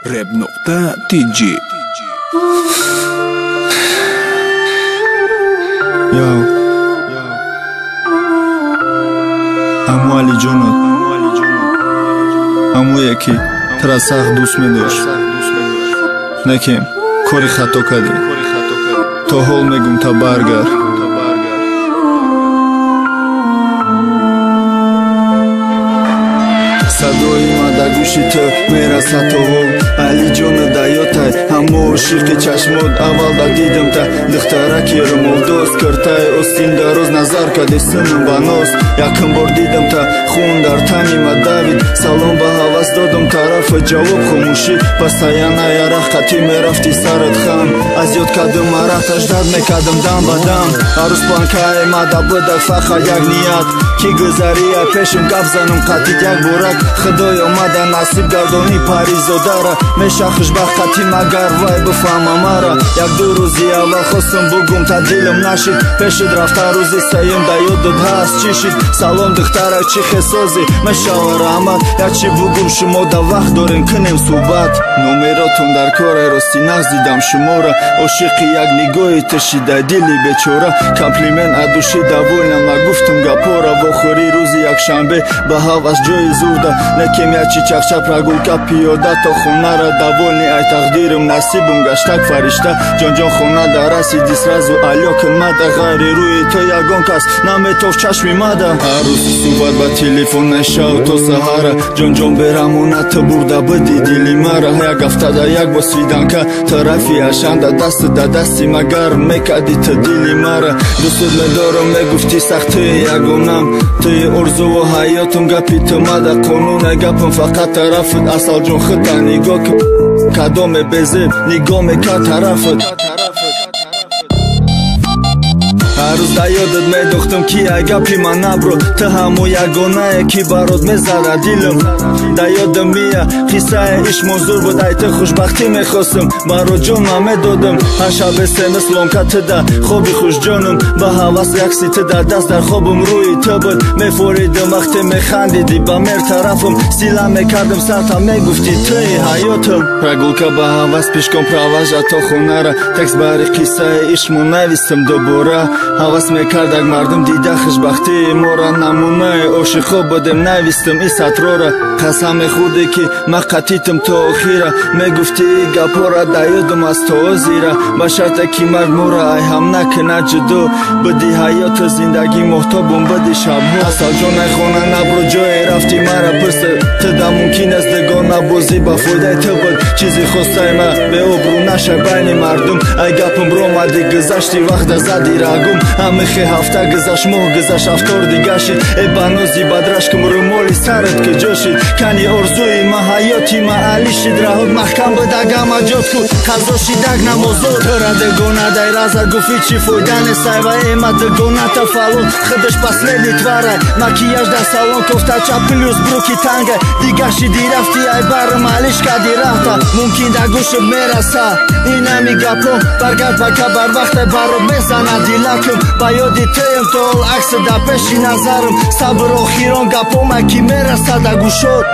Rap.tg. Yo, аму алиҷонат, аму яки тара сахт дӯст медошт. Накем кори хато кардӣ, то ҳол мегум та баргар. садои ман дар гӯши ту мерасад то ҳол. алиҷона даётай ҳамо ошиқи чашмот. аввал да дидам та духтараки румолдоз. картаи остин дароз назар кади синам ба ноз. якум бор дидам та хун дар тани ма давид. салом ба ҳавас додам тарафа ҷавоб хомӯшӣ. пас таяна ярах қатӣ мерафти сарат хам. аз ёд кадам мараташ дард мекардам дам ба дам. ҳаррӯз планкаи ма да будак фақат як ният ки гузария пешим гап занам қатид як борак. худой омада насиб гардони паризодара. меша хушбахт қатӣ магар вай бифаҳма мара. як ду рӯзи аввал хостам бугум та дилам нашид. пешид рафта рӯзи сеюм да ёд дод ҳаст чӣ шид. салом духтарак чӣ хесози мешава раҳмат. якчи бугум шумо да вақт дорем кунем суҳбат. номеротон дар кора рости нағздидам шумора. ошиқи як нигоҳи тишида дили бечора. комплимент адуши даволнам нагуфтам гапора. вохӯри рӯзи якшанбе ба ҳавас ҷои зурда. некем ячи чақчақ прогулка пиёда то хонара. даволни ай тақдирам насибам гаштак фаришта. ҷонҷон хона да расиди сразу алёкин мада. ғайри рӯи то ягон кас наметофт чашми мада. ҳар рӯз суҳбат ба телефон нешав то саҳара. ҷонҷон берамона ту бурда биди дили мара. як ҳафта да як бо свиданка тарафи ашанда. дасту да дасти магар мекади ту дили мара. дӯстот медорам мегуфти сахтии ягонам. туи орзуву ҳаётам гапи ту мада. қонуна гапам фақат тарафит. асалҷон хита нигоҳ кадоме безеб нигоҳ мекард тарафит. ҳаррӯз да ёдат медохтам ки ай гапи ман набро. ту ҳамо ягонае ки барот мезада дилам. да ёдам мия қиссаи ишқ мозур буд. ай ту хушбахтӣ мехостам барот ҷон ман медодам. ҳар шабе семис ломка ту да хоби хушҷонам. ба ҳавас якси ту да даст дар хобам рӯи ту буд. мефоридам вақте механдиди ба мер тарафам. сила мекардам сарта мегуфти туи ҳаётам. прогулка ба ҳавас пешком праважа то хонара. текст бари қиссаи ишқ мо навистам дубора. ҳавас мекард як мардум дида хушбахтии мора. намунаи ошиқо будем навистам и сатрора. қасам мехӯрдӣ ки ман қатитам то охира. мегуфти гапора да ёдам аст то ҳозира. ба шарте ки марг мора ай ҳам накунад ҷудо. биди ҳаёту зиндагӣ моҳтобум биди шабҳо. асалҷонай хона набро ҷое рафти мара пурсед. ту да мумкин аст дугона бозӣ ба фоидаи ту буд. чизи хостаи ма беобрӯ наша байни мардум. ай гапам ромади гузашти вақт да зади рагум. ҳамихе ҳафта гузашт моҳ гузашт ҳафтор дига шид. эбанози бадрашкум румоли сарат куҷо шид. кани орзуи ма ҳаёти ма али шид. раҳот маҳкам буда гама ҷот куд. қазо шидак намозот. тура дугона дай раза гуфи чӣ фоида несай. ва эма дугоната фалон худаш последний тварай. макияж дар салон кофтача плюс бруки танга. дига шиди рафти ай барам алиш кади рафта. мумкин да гӯшат мераса инами гапон. баргард вака бар вақте барот мезана дилакам. ба ёди туям то ҳол акси да пеши назарам. сабр охирон гапома ки мерасад да гӯшот.